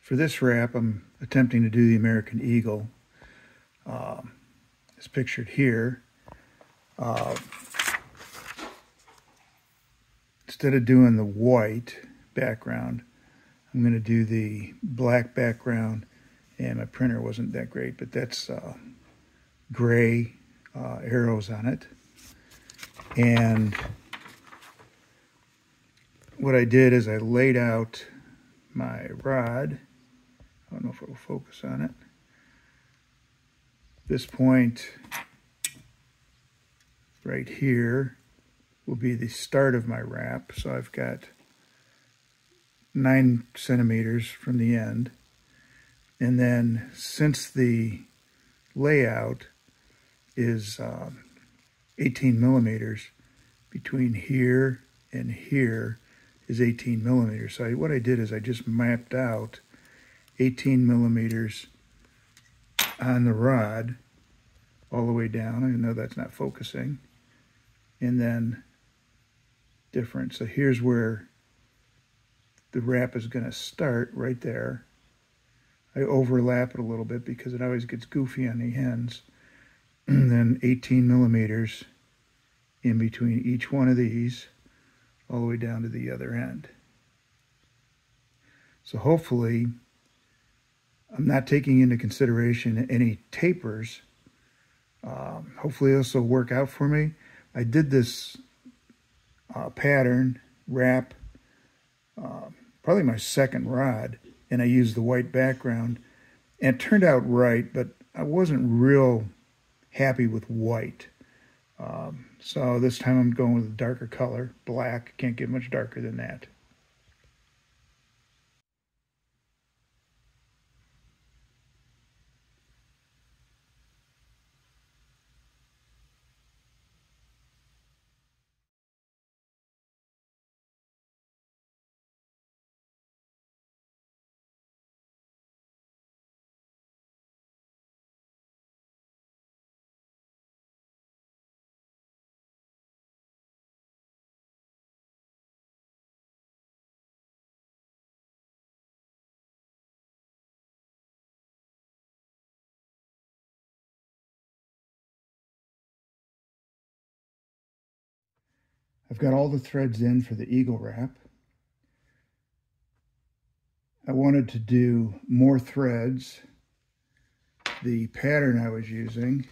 For this wrap, I'm attempting to do the American Eagle. It's pictured here. Instead of doing the white background, I'm going to do the black background, and my printer wasn't that great, but that's gray arrows on it. And what I did is I laid out my rod. I don't know if it will focus on it. This point right here will be the start of my wrap. So I've got 9 centimeters from the end. And then since the layout is 18 millimeters, between here and here is 18 millimeters. So what I did is I just mapped out 18 millimeters on the rod all the way down. I know that's not focusing. And then different. So here's where the wrap is going to start, right there. I overlap it a little bit because it always gets goofy on the ends. And then 18 millimeters in between each one of these, all the way down to the other end. So hopefully I'm not taking into consideration any tapers. Hopefully this will work out for me. I did this pattern wrap, probably my second rod, and I used the white background, and it turned out right, but I wasn't real happy with white. So this time I'm going with a darker color, black. Can't get much darker than that. I've got all the threads in for the eagle wrap. I wanted to do more threads. The pattern I was using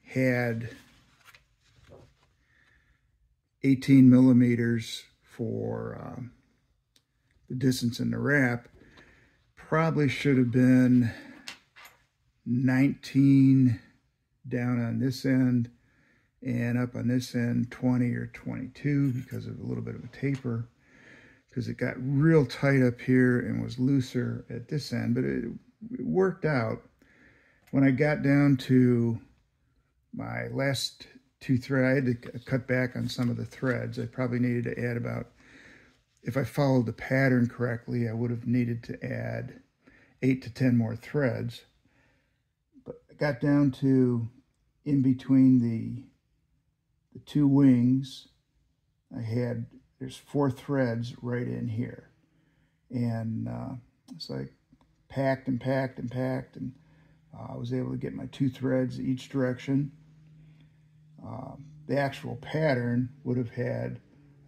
had 18 millimeters for the distance in the wrap. Probably should have been 19 down on this end and up on this end 20 or 22 because of a little bit of a taper, because it got real tight up here and was looser at this end, but it worked out. When I got down to my last 2 threads, I had to cut back on some of the threads. I probably needed to add about, if I followed the pattern correctly, I would have needed to add 8 to 10 more threads. But I got down to in between the 2 wings, there's 4 threads right in here. And so I packed and packed and packed, and I was able to get my 2 threads each direction. The actual pattern would have had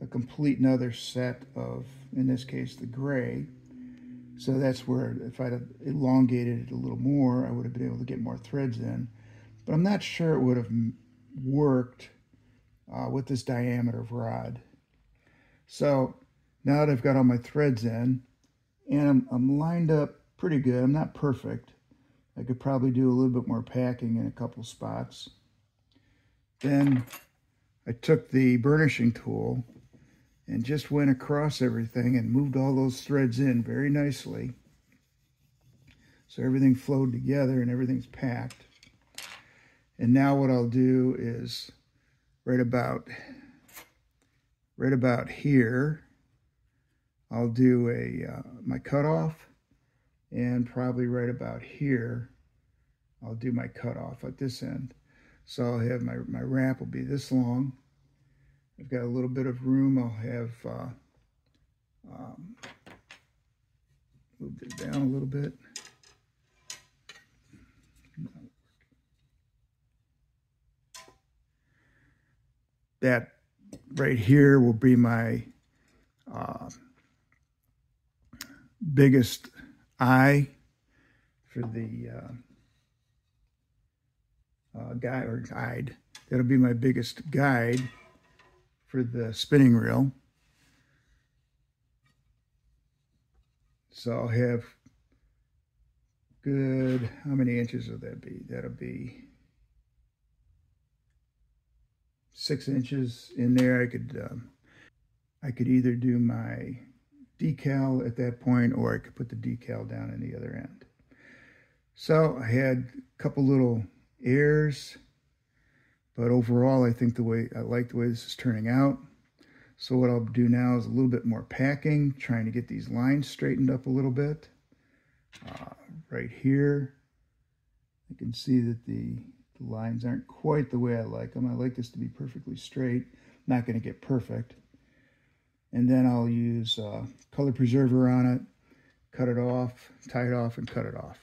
a complete another set of, in this case, the gray. So that's where, if I'd have elongated it a little more, I would have been able to get more threads in. But I'm not sure it would have worked with this diameter of rod. So now that I've got all my threads in, and I'm lined up pretty good, I'm not perfect. I could probably do a little bit more packing in a couple spots. Then I took the burnishing tool and just went across everything and moved all those threads in very nicely. So everything flowed together and everything's packed. And now what I'll do is right about here, I'll do my cutoff, and probably right about here, I'll do my cutoff at this end. So I'll have my wrap will be this long. I've got a little bit of room. I'll have Move this down a little bit. That right here will be my biggest eye for the guide or guide. That'll be my biggest guide for the spinning reel. So I'll have good, how many inches will that be? That'll be 6 inches in there. I could either do my decal at that point, or I could put the decal down in the other end. So I had a couple little errors, but overall I think I like the way this is turning out. So what I'll do now is a little bit more packing, trying to get these lines straightened up a little bit. Right here, you can see that the lines aren't quite the way I like them. I like this to be perfectly straight. Not going to get perfect. And then I'll use color preserver on it, cut it off, tie it off, and cut it off.